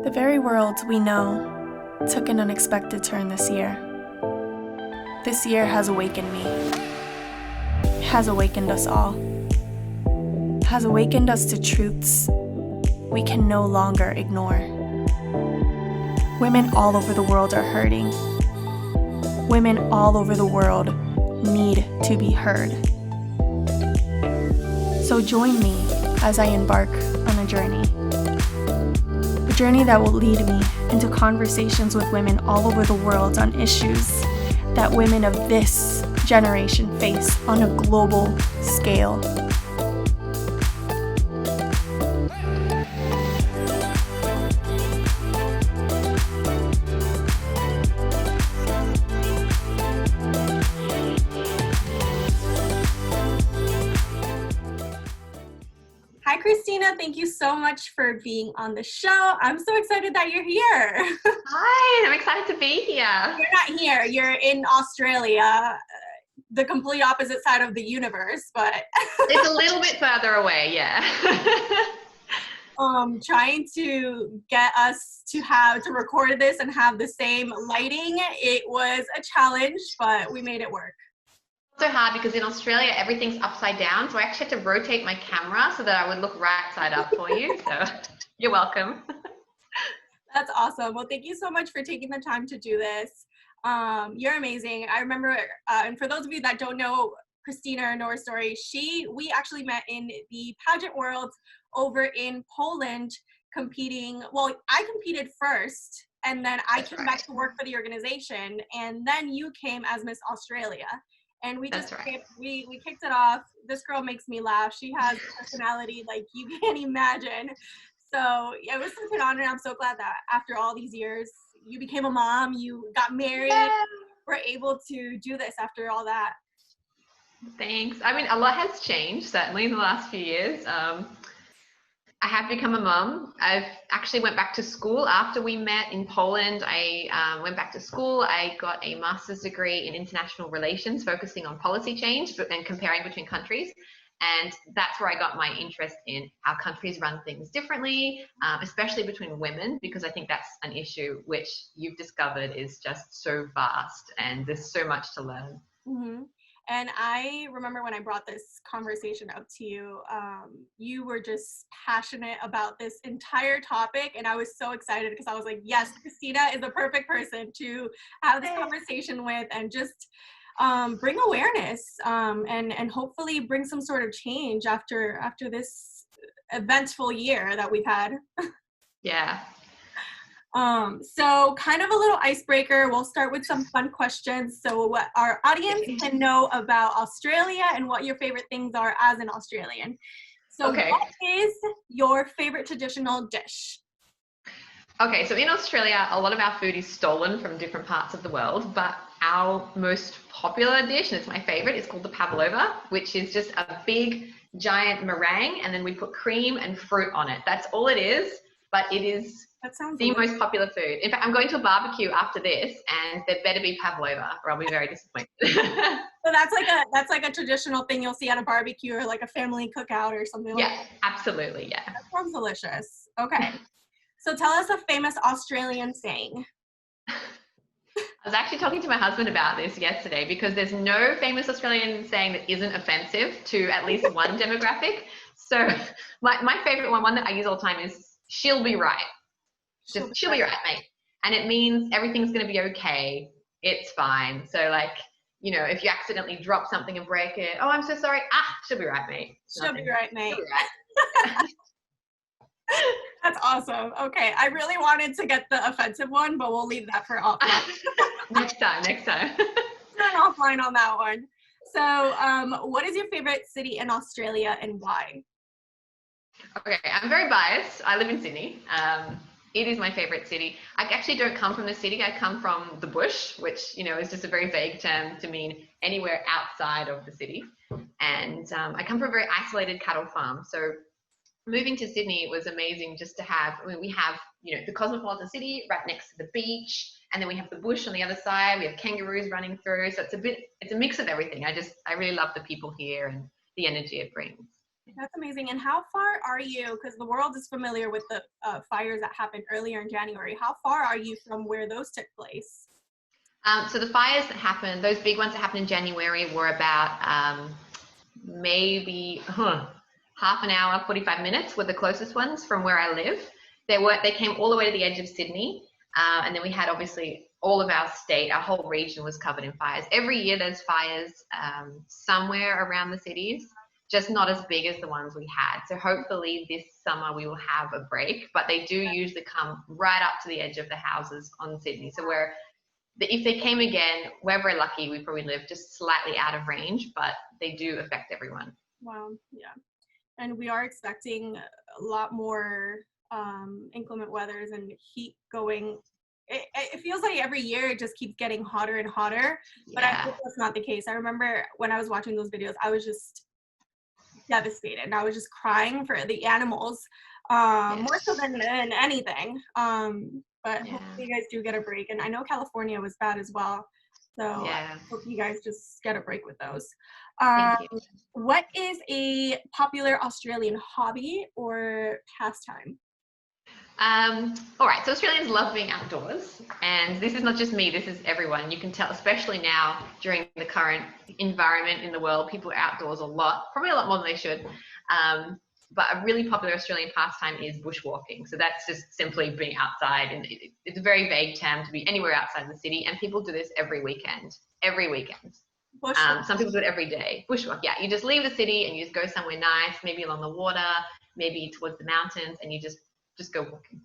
The very world we know took an unexpected turn this year. This year has awakened me, has awakened us all, has awakened us to truths we can no longer ignore. Women all over the world are hurting. Women all over the world need to be heard. So join me as I embark on a journey that will lead me into conversations with women all over the world on issues that women of this generation face on a global scale. Hi, Christina. Thank you so much for being on the show. I'm so excited that you're here. Hi, I'm excited to be here. You're not here. You're in Australia, the complete opposite side of the universe, but It's a little bit further away, yeah. Trying to get us to record this and have the same lighting, it was a challenge, but we made it work. So hard because in Australia everything's upside down, so I actually had to rotate my camera so that I would look right side up for you. So you're welcome. That's awesome. Well, thank you so much for taking the time to do this. You're amazing. I remember, and for those of you that don't know Christina nor her story, we actually met in the pageant world over in Poland competing. Well, I competed first, and then I came back to work for the organization, and then you came as Miss Australia. And we just we kicked it off. This girl makes me laugh. She has a personality like you can't imagine. So it was such an honor. I'm so glad that after all these years, you became a mom, you got married, we're able to do this after all that. Thanks. I mean, a lot has changed, certainly, in the last few years. I have become a mum. I've actually went back to school after we met in Poland. I went back to school. I got a master's degree in international relations, focusing on policy change and comparing between countries. And that's where I got my interest in how countries run things differently, especially between women, because I think that's an issue which you've discovered is just so vast and there's so much to learn. Mm-hmm. And I remember when I brought this conversation up to you, you were just passionate about this entire topic. And I was so excited because I was like, yes, Christina is the perfect person to have this conversation with and just bring awareness and hopefully bring some sort of change after this eventful year that we've had. Yeah. So kind of a little icebreaker. We'll start with some fun questions so what our audience can know about Australia and what your favorite things are as an Australian. So What is your favorite traditional dish? Okay, so in Australia, a lot of our food is stolen from different parts of the world, but our most popular dish, and it's my favorite, is called the pavlova, which is just a big, giant meringue, and then we put cream and fruit on it. That's all it is, but it is the most popular food. In fact, I'm going to a barbecue after this, and there better be pavlova, or I'll be very disappointed. So that's like a traditional thing you'll see at a barbecue or like a family cookout or something like that. Yeah, absolutely, yeah. That sounds delicious. Okay. So tell us a famous Australian saying. I was actually talking to my husband about this yesterday because there's no famous Australian saying that isn't offensive to at least one demographic. So my favorite one that I use all the time is, she'll be right. She'll be right, mate. And it means everything's going to be okay. It's fine. So like, you know, if you accidentally drop something and break it, oh, I'm so sorry. She'll be right, mate. She'll be right, mate. She'll be right. That's awesome. Okay, I really wanted to get the offensive one, but we'll leave that for offline. Next time. Turn offline on that one. So, what is your favorite city in Australia and why? Okay, I'm very biased. I live in Sydney. It is my favorite city. I actually don't come from the city. I come from the bush, which, you know, is just a very vague term to mean anywhere outside of the city. And I come from a very isolated cattle farm. So moving to Sydney was amazing just to have, I mean, we have, you know, the cosmopolitan city right next to the beach, and then we have the bush on the other side. We have kangaroos running through. So it's a mix of everything. I really love the people here and the energy it brings. That's amazing. And how far are you, because the world is familiar with the fires that happened earlier in January, how far are you from where those took place? So the fires that happened, those big ones that happened in January were about maybe half an hour, 45 minutes were the closest ones from where I live. They came all the way to the edge of Sydney. And then we had obviously all of our state, our whole region was covered in fires. Every year there's fires somewhere around the cities, just not as big as the ones we had. So hopefully this summer we will have a break, but they do usually come right up to the edge of the houses on Sydney. So if they came again, we're very lucky. We probably live just slightly out of range, but they do affect everyone. Wow, yeah. And we are expecting a lot more inclement weathers and heat going. It feels like every year it just keeps getting hotter and hotter, but I hope that's not the case. I remember when I was watching those videos, I was just devastated. And I was just crying for the animals, more so than anything. But hopefully you guys do get a break. And I know California was bad as well. So I hope you guys just get a break with those. Thank you. What is a popular Australian hobby or pastime? All right, so Australians love being outdoors, and this is not just me, this is everyone. You can tell, especially now during the current environment in the world, people are outdoors a lot, probably a lot more than they should. But a really popular Australian pastime is bushwalking. So that's just simply being outside, and it's a very vague term to be anywhere outside the city, and people do this every weekend. Some people do it every day. Bushwalk, yeah. You just leave the city and you just go somewhere nice, maybe along the water, maybe towards the mountains, and you just go walking,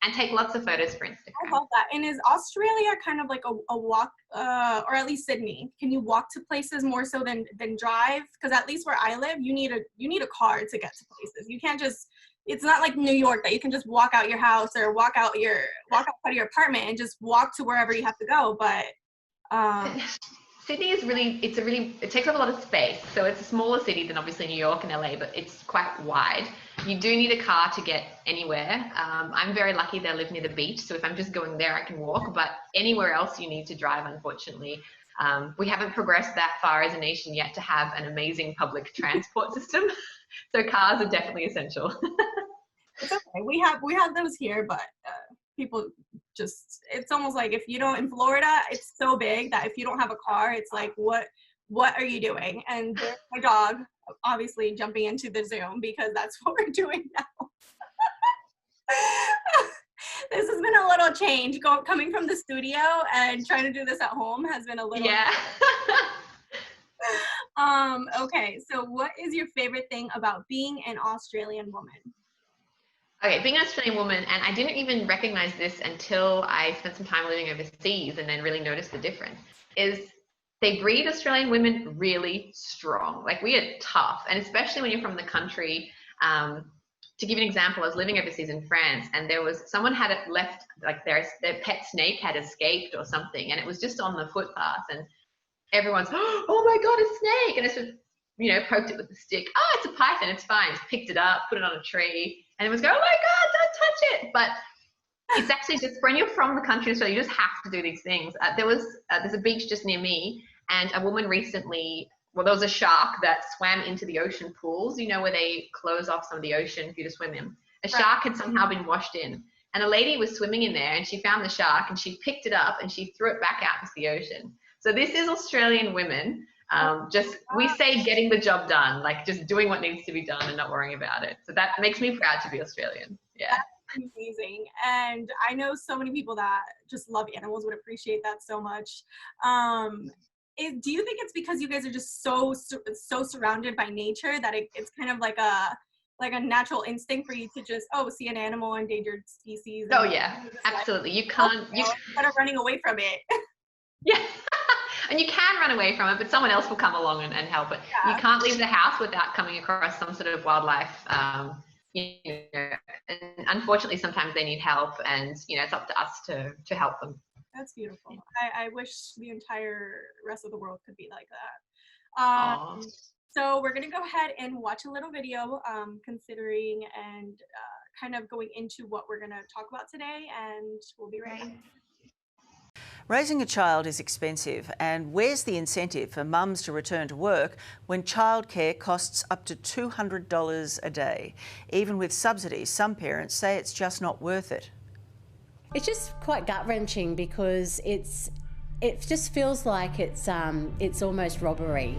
and take lots of photos for Instagram. I love that. And is Australia kind of like a walk, or at least Sydney? Can you walk to places more so than drive? Because at least where I live, you need a car to get to places. You can't just. It's not like New York that you can just walk out your house or walk outside of your apartment and just walk to wherever you have to go. But Sydney is it takes up a lot of space. So it's a smaller city than obviously New York and LA, but it's quite wide. You do need a car to get anywhere. I'm very lucky that I live near the beach, so if I'm just going there, I can walk, but anywhere else you need to drive, unfortunately. We haven't progressed that far as a nation yet to have an amazing public transport system, so cars are definitely essential. It's okay. We have those here, but people just, it's almost like if you don't, in Florida, it's so big that if you don't have a car, it's like, what are you doing? And there's my dog, obviously jumping into the Zoom because that's what we're doing now. This has been a little change coming from the studio and trying to do this at home has been a little. Yeah. Okay, so what is your favorite thing about being an Australian woman? Okay, being an Australian woman, and I didn't even recognize this until I spent some time living overseas and then really noticed the difference, is they breed Australian women really strong. Like, we are tough, and especially when you're from the country. To give you an example, I was living overseas in France, and there was someone had it left, like their pet snake had escaped or something, and it was just on the footpath, and everyone's, oh my God, a snake! And I sort of, poked it with a stick. Oh, it's a python, it's fine. Just picked it up, put it on a tree, and it was going, oh my God, don't touch it. But it's actually just, when you're from the country, so you just have to do these things. There's a beach just near me, and a woman recently, there was a shark that swam into the ocean pools, where they close off some of the ocean for you to swim in. A shark had somehow been washed in, and a lady was swimming in there, and she found the shark, and she picked it up, and she threw it back out into the ocean. So this is Australian women. We say getting the job done, like just doing what needs to be done and not worrying about it. So that makes me proud to be Australian. Yeah. That's amazing. And I know so many people that just love animals would appreciate that so much. Do you think it's because you guys are just so surrounded by nature that it's kind of like a natural instinct for you to just see an animal, endangered species? Oh yeah, absolutely. You can't. Instead of running away from it. Yeah. And you can run away from it, but someone else will come along and help it. Yeah. You can't leave the house without coming across some sort of wildlife. And unfortunately, sometimes they need help, and it's up to us to help them. That's beautiful. I wish the entire rest of the world could be like that. So we're gonna go ahead and watch a little video, considering and kind of going into what we're gonna talk about today, and we'll be right back. Raising a child is expensive, and where's the incentive for mums to return to work when childcare costs up to $200 a day? Even with subsidies, some parents say it's just not worth it. It's just quite gut-wrenching because it just feels like it's almost robbery.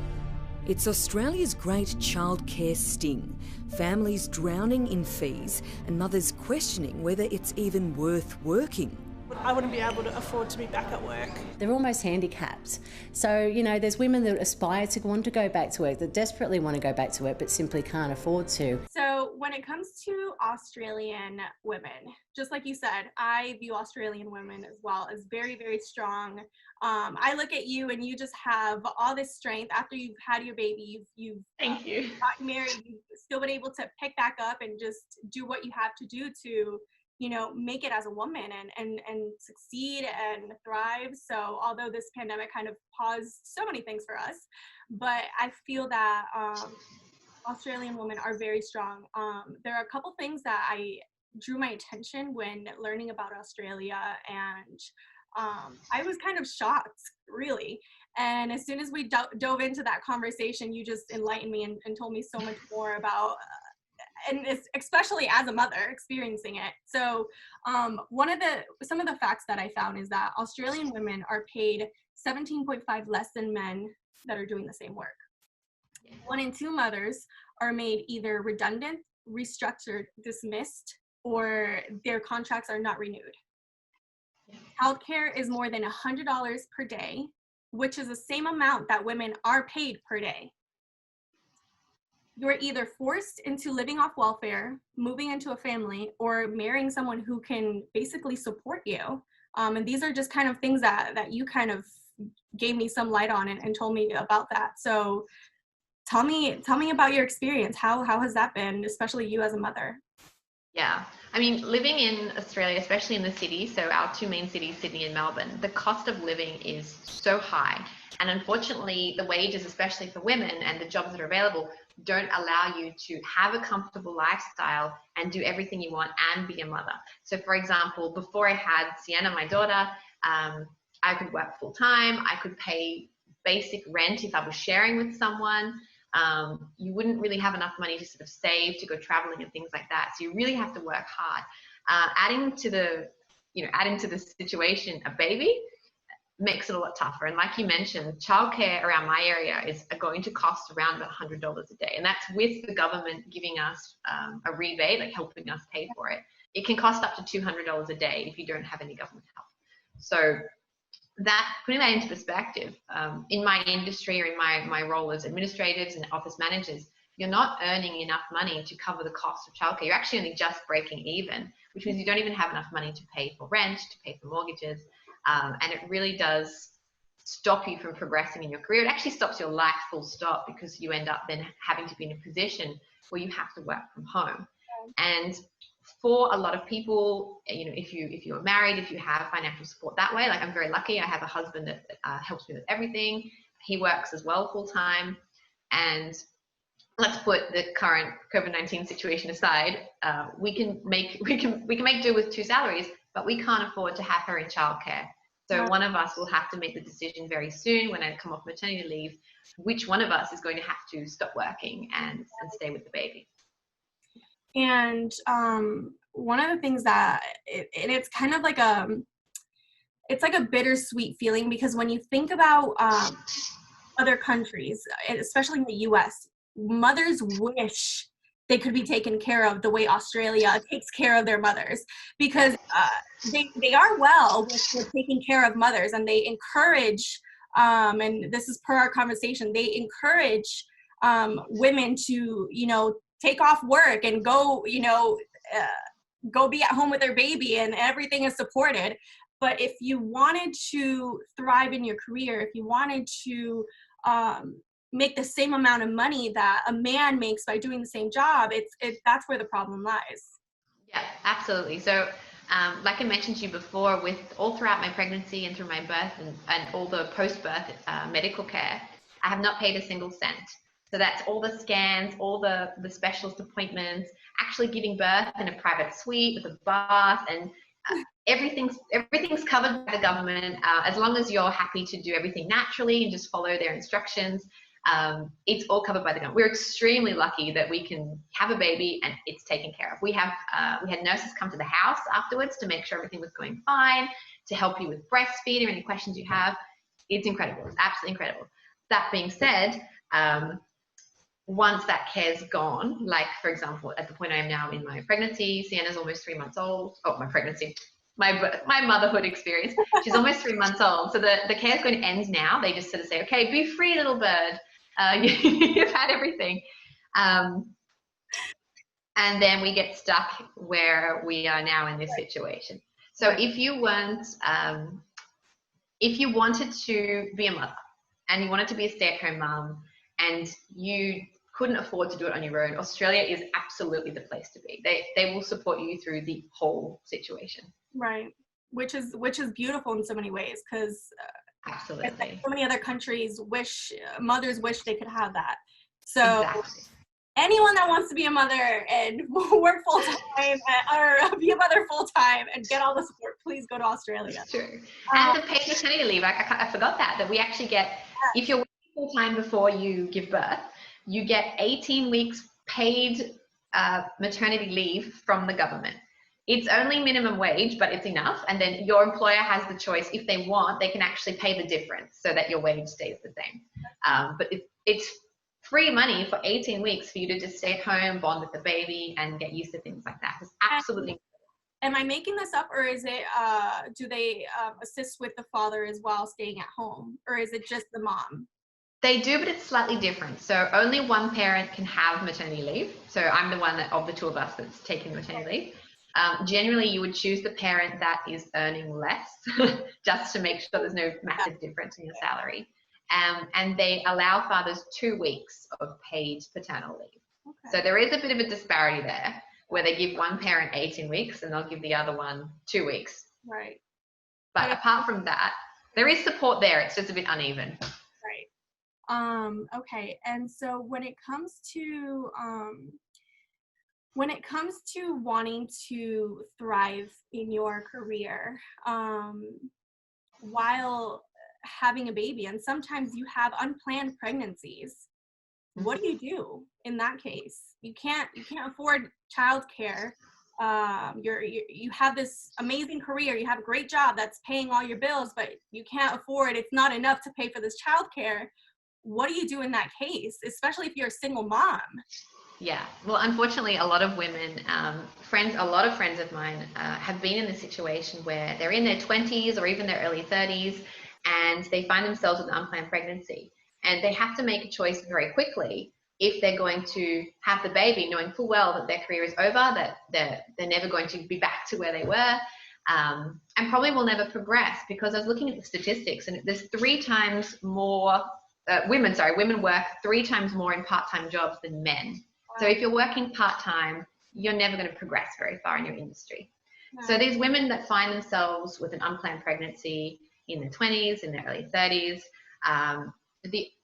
It's Australia's great childcare sting. Families drowning in fees and mothers questioning whether it's even worth working. I wouldn't be able to afford to be back at work. They're almost handicapped. So, you know, there's women that aspire to want to go back to work, that desperately want to go back to work, but simply can't afford to. So when it comes to Australian women, just like you said, I view Australian women as well as very, very strong. I look at you and you just have all this strength after you've had your baby. You've Thank you. gotten married, you've still been able to pick back up and just do what you have to do to, you know, make it as a woman and succeed and thrive. So although this pandemic kind of paused so many things for us, but I feel that Australian women are very strong. There are a couple things that I drew my attention when learning about Australia, and I was kind of shocked, really. And as soon as we dove into that conversation, you just enlightened me and told me so much more about and it's especially as a mother experiencing it. So some of the facts that I found is that Australian women are paid 17.5 less than men that are doing the same work. 1 in 2 mothers are made either redundant, restructured, dismissed, or their contracts are not renewed. Childcare is more than $100 per day, which is the same amount that women are paid per day. You're either forced into living off welfare, moving into a family, or marrying someone who can basically support you. And these are just kind of things that you kind of gave me some light on and told me about that. So tell me about your experience. How has that been, especially you as a mother? Yeah, I mean, living in Australia, especially in the city, so our 2 main cities, Sydney and Melbourne, the cost of living is so high. And unfortunately, the wages, especially for women and the jobs that are available, don't allow you to have a comfortable lifestyle and do everything you want and be a mother. So for example, before I had Sienna, my daughter, I could work full time. I could pay basic rent if I was sharing with someone. You wouldn't really have enough money to sort of save to go traveling and things like that. So you really have to work hard. Adding to the situation, a baby makes it a lot tougher. And like you mentioned, childcare around my area is going to cost around about $100 a day. And that's with the government giving us a rebate, like helping us pay for it. It can cost up to $200 a day if you don't have any government help. So that, putting that into perspective, in my industry or in my role as administrators and office managers, you're not earning enough money to cover the cost of childcare. You're actually only just breaking even, which means you don't even have enough money to pay for rent, to pay for mortgages. And it really does stop you from progressing in your career. It actually stops your life full stop, because you end up then having to be in a position where you have to work from home. And for a lot of people, you know, if you are married, if you have financial support that way, like I'm very lucky, I have a husband that helps me with everything. He works as well full time. And let's put the current COVID-19 situation aside. We can make do with 2 salaries, but we can't afford to have her in childcare. So one of us will have to make the decision very soon when I come off maternity leave, which one of us is going to have to stop working and stay with the baby. And one of the things that it's kind of like it's like a bittersweet feeling, because when you think about other countries, especially in the US, mothers wish they could be taken care of the way Australia takes care of their mothers, because they are well with taking care of mothers, and they encourage, and this is per our conversation, they encourage women to, you know, take off work and go, you know, go be at home with their baby, and everything is supported. But if you wanted to thrive in your career, if you wanted to make the same amount of money that a man makes by doing the same job, that's where the problem lies. Yeah, absolutely. So like I mentioned to you before, with all throughout my pregnancy and through my birth and all the post-birth medical care, I have not paid a single cent. So that's all the scans, all the specialist appointments, actually giving birth in a private suite with a bath. And everything's covered by the government, as long as you're happy to do everything naturally and just follow their instructions. It's all covered by the government. We're extremely lucky that we can have a baby and it's taken care of. We had nurses come to the house afterwards to make sure everything was going fine, to help you with breastfeeding or any questions you have. It's incredible. It's absolutely incredible. That being said, once that care's gone, like for example, at the point I am now in my pregnancy, Sienna's almost 3 months old. Oh, my pregnancy, my motherhood experience. She's almost 3 months old. So the care's going to end now. They just sort of say, okay, be free, little bird. You've had everything. And then we get stuck where we are now in this situation. So if you wanted to be a mother and you wanted to be a stay-at-home mom and you couldn't afford to do it on your own, Australia is absolutely the place to be. They will support you through the whole situation. Right. Which is beautiful in so many ways, because absolutely, like so many other countries mothers wish they could have that. So exactly. Anyone that wants to be a mother and work full-time or be a mother full-time and get all the support, please go to Australia. That's true. And the paid maternity leave, I forgot that we actually get, if you're working full-time before you give birth, you get 18 weeks paid maternity leave from the government. It's only minimum wage, but it's enough. And then your employer has the choice. If they want, they can actually pay the difference so that your wage stays the same. But it's free money for 18 weeks for you to just stay at home, bond with the baby, and get used to things like that. It's absolutely. Am I making this up, or is it, do they assist with the father as well staying at home, or is it just the mom? They do, but it's slightly different. So only one parent can have maternity leave. So I'm the one of the two of us that's taking maternity leave. Generally, you would choose the parent that is earning less just to make sure there's no massive difference in your salary. And they allow fathers 2 weeks of paid paternal leave. Okay. So there is a bit of a disparity there where they give one parent 18 weeks and they'll give the other one 2 weeks. Right. But apart from that, there is support there. It's just a bit uneven. Right. Okay. And so when it comes to wanting to thrive in your career, while having a baby, and sometimes you have unplanned pregnancies, what do you do in that case? You can't afford childcare. You have this amazing career, you have a great job that's paying all your bills, but you can't afford, it's not enough to pay for this childcare. What do you do in that case, especially if you're a single mom? Yeah, well, unfortunately, a lot of women, a lot of friends of mine have been in this situation where they're in their 20s or even their early 30s, and they find themselves with an unplanned pregnancy, and they have to make a choice very quickly if they're going to have the baby, knowing full well that their career is over, that they're never going to be back to where they were, and probably will never progress, because I was looking at the statistics, and there's 3 times more women work 3 times more in part-time jobs than men. So if you're working part-time, you're never going to progress very far in your industry. No. So these women that find themselves with an unplanned pregnancy in their 20s, in their early 30s,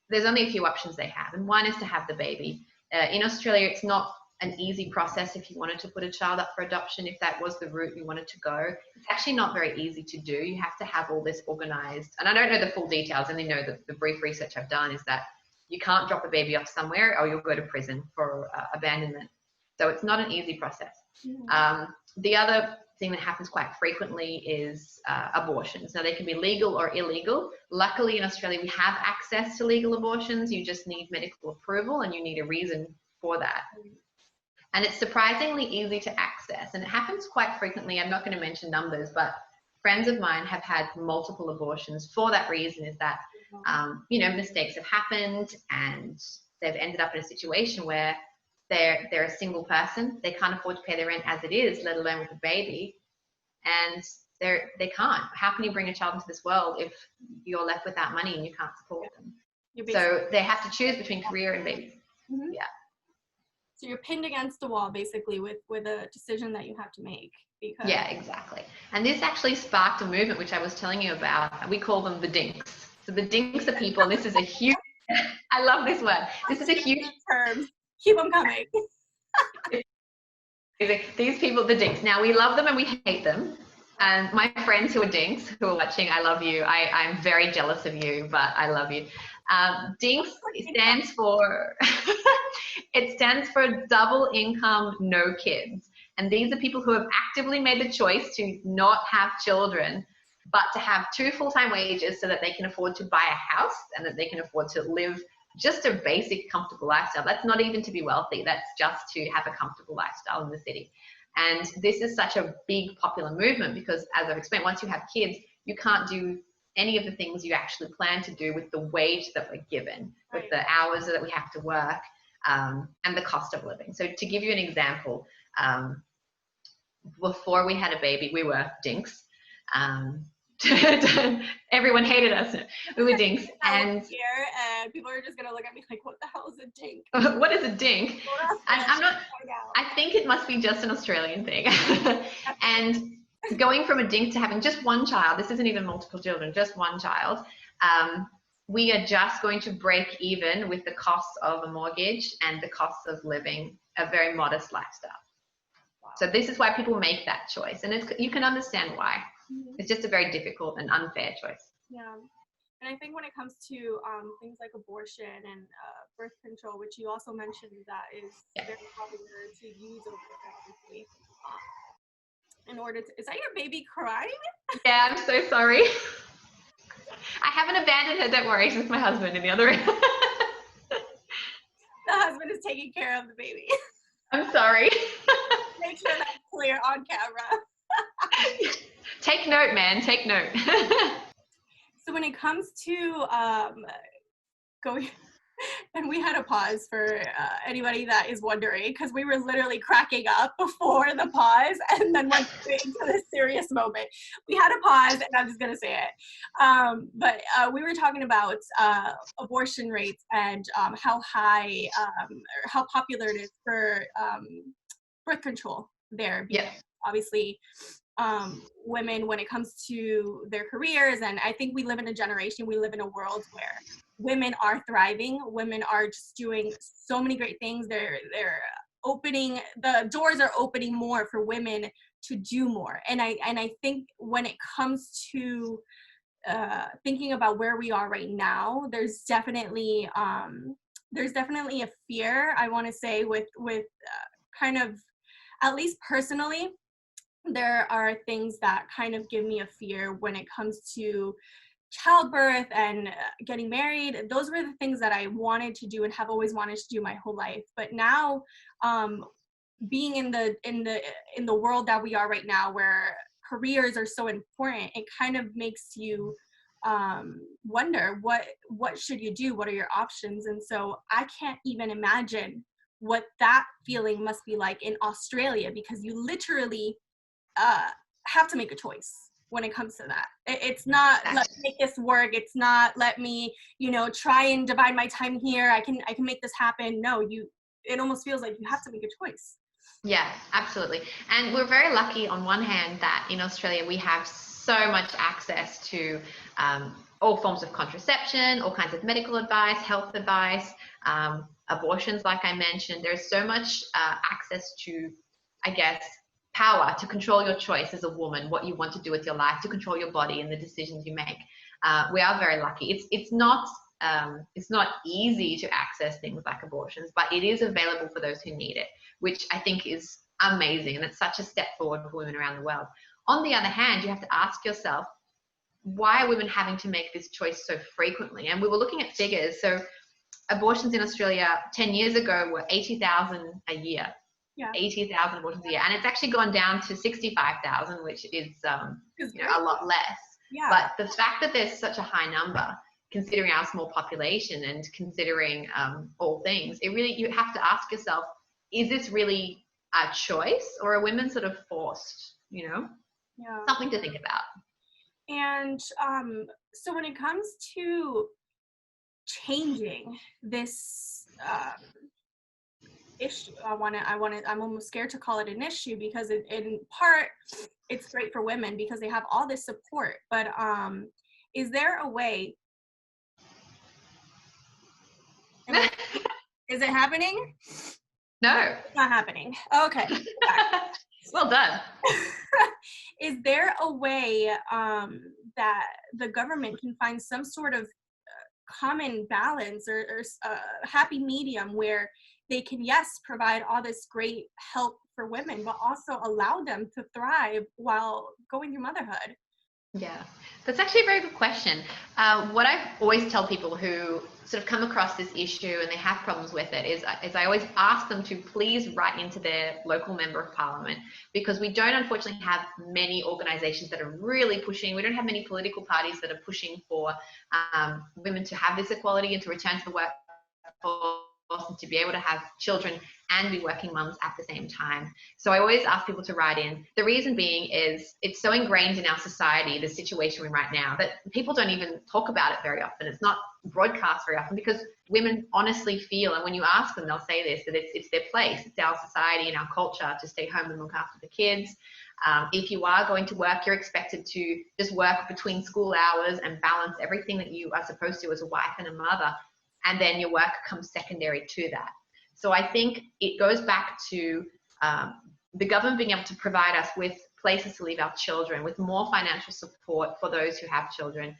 there's only a few options they have. And one is to have the baby. In Australia, it's not an easy process if you wanted to put a child up for adoption, if that was the route you wanted to go. It's actually not very easy to do. You have to have all this organized. And I don't know the full details, and I know that the brief research I've done is that you can't drop a baby off somewhere or you'll go to prison for abandonment. So it's not an easy process. Mm-hmm. The other thing that happens quite frequently is abortions. Now, they can be legal or illegal. Luckily, in Australia, we have access to legal abortions. You just need medical approval and you need a reason for that. And it's surprisingly easy to access. And it happens quite frequently. I'm not going to mention numbers, but friends of mine have had multiple abortions for that reason, is that mistakes have happened and they've ended up in a situation where they're a single person. They can't afford to pay their rent as it is, let alone with a baby. And they can't. How can you bring a child into this world if you're left without money and you can't support them? So they have to choose between career and babies. Mm-hmm. Yeah. So you're pinned against the wall, basically, with a decision that you have to make. Yeah, exactly. And this actually sparked a movement, which I was telling you about. We call them the Dinks. So the Dinks are people, and this is a huge, I love this word. This is a huge term. Keep them coming. These people, the Dinks. Now, we love them and we hate them. And my friends who are Dinks, who are watching, I love you. I'm very jealous of you, but I love you. Dinks stands for, it stands for double income, no kids. And these are people who have actively made the choice to not have children, but to have 2 full-time wages so that they can afford to buy a house and that they can afford to live just a basic, comfortable lifestyle. That's not even to be wealthy. That's just to have a comfortable lifestyle in the city. And this is such a big popular movement because, as I've explained, once you have kids, you can't do any of the things you actually plan to do with the wage that we're given, with the hours that we have to work, and the cost of living. So to give you an example, before we had a baby, we were Dinks. Everyone hated us. We were Dinks. And people are just going to look at me like, what the hell is a dink? What is a dink? I think it must be just an Australian thing. And going from a dink to having just one child, this isn't even multiple children, just one child, we are just going to break even with the costs of a mortgage and the costs of living a very modest lifestyle. Wow. So this is why people make that choice. And you can understand why. Mm-hmm. It's just a very difficult and unfair choice. Yeah. And I think when it comes to things like abortion and birth control, which you also mentioned that is very popular to use obviously, in order to, is that your baby crying? Yeah, I'm so sorry. I haven't abandoned her, don't worry, she's my husband in the other room. The husband is taking care of the baby. I'm sorry. Make sure that's clear on camera. Take note, man, take note. So when it comes to going, and we had a pause for anybody that is wondering, because we were literally cracking up before the pause and then went straight into this serious moment. We had a pause, and I'm just going to say it. But we were talking about abortion rates and how high, or how popular it is for birth control there. Yeah. Obviously, women, when it comes to their careers, and I think we live in a world where women are thriving. Women are just doing so many great things. They're opening, the doors are opening more for women to do more. And I think when it comes to thinking about where we are right now, there's definitely a fear, I want to say, with kind of, at least personally, there are things that kind of give me a fear when it comes to childbirth and getting married. Those were the things that I wanted to do and have always wanted to do my whole life. But now, being in the world that we are right now, where careers are so important, it kind of makes you wonder what should you do? What are your options? And so I can't even imagine what that feeling must be like in Australia, because you literally have to make a choice when it comes to that. It's not, let me make this work. It's not, let me, try and divide my time here. I can make this happen. No, it almost feels like you have to make a choice. Yeah, absolutely. And we're very lucky on one hand that in Australia we have so much access to all forms of contraception, all kinds of medical advice, health advice, abortions, like I mentioned. There's so much access to, I guess, power to control your choice as a woman, what you want to do with your life, to control your body and the decisions you make. We are very lucky. It's not easy to access things like abortions, but it is available for those who need it, which I think is amazing. And it's such a step forward for women around the world. On the other hand, you have to ask yourself, why are women having to make this choice so frequently? And we were looking at figures. So abortions in Australia 10 years ago were 80,000 a year. Yeah. 80,000 abortions a year, and it's actually gone down to 65,000, which is a lot less. Yeah. But the fact that there's such a high number, considering our small population and considering all things, you have to ask yourself, is this really a choice, or are women sort of forced? Something to think about. And so when it comes to changing this issue, I'm almost scared to call it an issue, because in part it's great for women because they have all this support, but is there a way? Is it happening? No, it's not happening. Okay. Well done. is there a way that the government can find some sort of common balance or happy medium where they can, yes, provide all this great help for women, but also allow them to thrive while going through motherhood? Yeah, that's actually a very good question. What I always tell people who sort of come across this issue and they have problems with it is I always ask them to please write into their local member of parliament, because we don't unfortunately have many organizations that are really pushing. We don't have many political parties that are pushing for women to have this equality and to return to the workforce and to be able to have children and be working mums at the same time. So I always ask people to write in. The reason being is it's so ingrained in our society, the situation we're in right now, that people don't even talk about it very often. It's not broadcast very often because women honestly feel, and when you ask them, they'll say this, that it's their place, it's our society and our culture to stay home and look after the kids. If you are going to work, you're expected to just work between school hours and balance everything that you are supposed to as a wife and a mother. And then your work comes secondary to that. So I think it goes back to the government being able to provide us with places to leave our children, with more financial support for those who have children.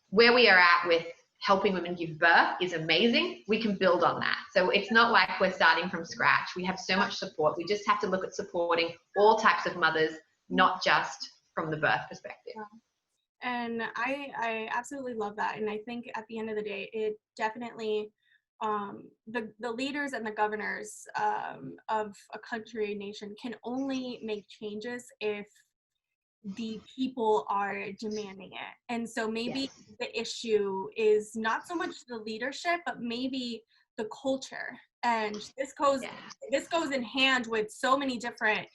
Where we are at with helping women give birth is amazing. We can build on that. So it's not like we're starting from scratch. We have so much support. We just have to look at supporting all types of mothers, not just from the birth perspective. And I absolutely love that. And I think at the end of the day, it definitely, the leaders and the governors of a country, nation can only make changes if the people are demanding it. And so maybe the issue is not so much the leadership, but maybe the culture. And this goes in hand with so many different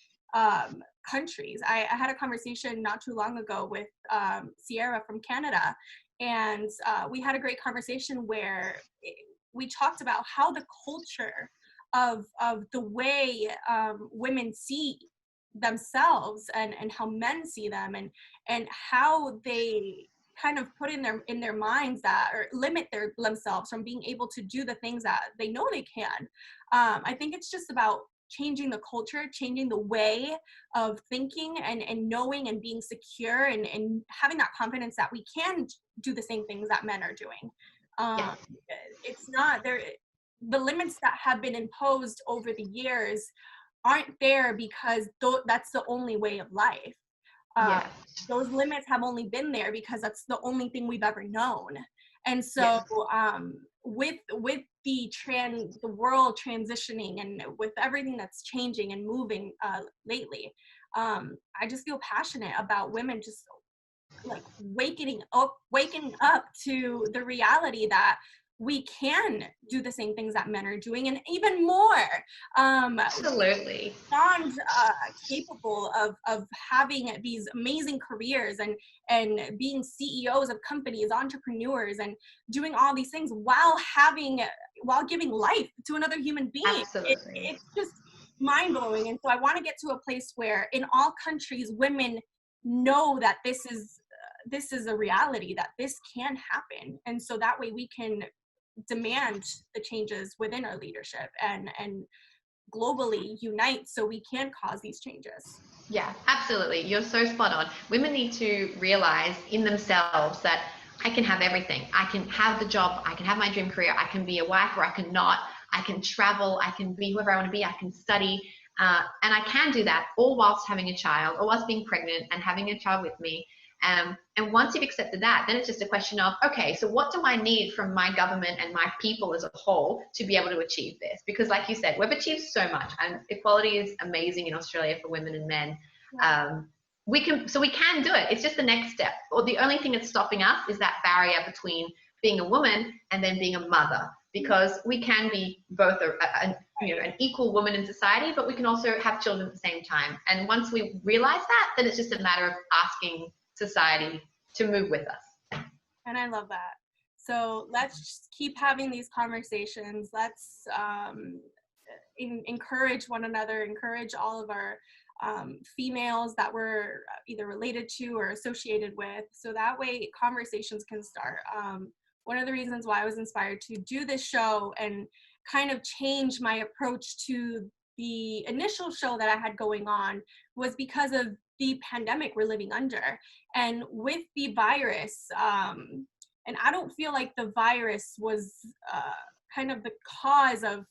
countries. I had a conversation not too long ago with Sierra from Canada, and we had a great conversation where we talked about how the culture of the way women see themselves and how men see them and how they kind of put in their minds that, or limit themselves from being able to do the things that they know they can. I think it's just about changing the culture, changing the way of thinking and knowing and being secure and having that confidence that we can do the same things that men are doing. It's not there. The limits that have been imposed over the years aren't there because that's the only way of life. Those limits have only been there because that's the only thing we've ever known. And so with the world transitioning and with everything that's changing and moving lately, I just feel passionate about women just like waking up to the reality that we can do the same things that men are doing and even more. Absolutely. Beyond capable of having these amazing careers and being CEOs of companies, entrepreneurs, and doing all these things while giving life to another human being. It's just mind-blowing. And so I want to get to a place where in all countries women know that this is a reality, that this can happen. And so that way we can demand the changes within our leadership and globally unite so we can cause these changes. Yeah, absolutely. You're so spot on. Women need to realize in themselves that I can have everything. I can have the job. I can have my dream career. I can be a wife or I can not. I can travel. I can be whoever I want to be. I can study. And I can do that all whilst having a child, or whilst being pregnant and having a child with me. And once you've accepted that, then it's just a question of, okay, so what do I need from my government and my people as a whole to be able to achieve this? Because like you said, we've achieved so much, and equality is amazing in Australia for women and men. We can do it. It's just the next step. Or the only thing that's stopping us is that barrier between being a woman and then being a mother, because we can be both an equal woman in society, but we can also have children at the same time. And once we realize that, then it's just a matter of asking society to move with us. And I love that. So let's just keep having these conversations. Let's encourage one another, encourage all of our females that we're either related to or associated with, so that way conversations can start. One of the reasons why I was inspired to do this show and kind of change my approach to the initial show that I had going on was because of the pandemic we're living under. And with the virus, and I don't feel like the virus was kind of the cause of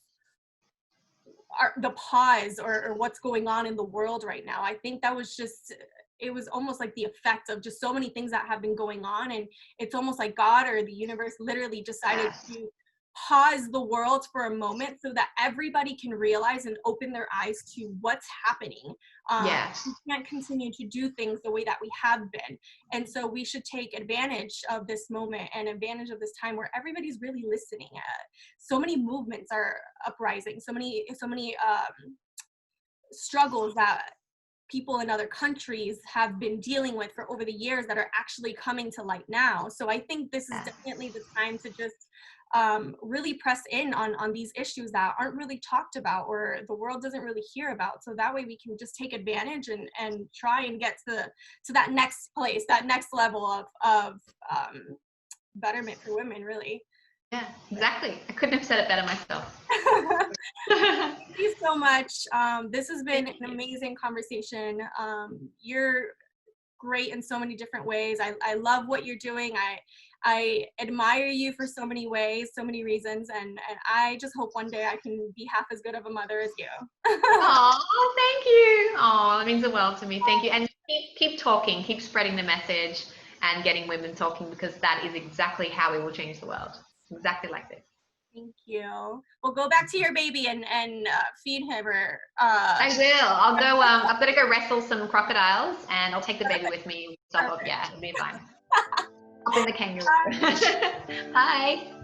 the pause or what's going on in the world right now. I think that was just, it was almost like the effect of just so many things that have been going on, and it's almost like God or the universe literally decided to pause the world for a moment so that everybody can realize and open their eyes to what's happening. We can't continue to do things the way that we have been, and so we should take advantage of this moment and advantage of this time where everybody's really listening. So many movements are uprising, so many struggles that people in other countries have been dealing with for over the years that are actually coming to light now. So I think this is definitely the time to just really press in on these issues that aren't really talked about or the world doesn't really hear about. So that way we can just take advantage and try and get to that next place, that next level of betterment for women, really. Yeah, exactly. I couldn't have said it better myself. Thank you so much. This has been an amazing conversation. You're great in so many different ways. I love what you're doing. I admire you for so many ways, so many reasons, and I just hope one day I can be half as good of a mother as you. Oh, thank you. Oh, that means the world to me. Thank you. And keep talking, keep spreading the message and getting women talking, because that is exactly how we will change the world. Exactly like this. Thank you. Well, go back to your baby and feed him. Or I will. I'll go. I'm gonna go wrestle some crocodiles, and I'll take the baby with me. Stop. Yeah, it'll be fine. I'll bring the kangaroo. Bye.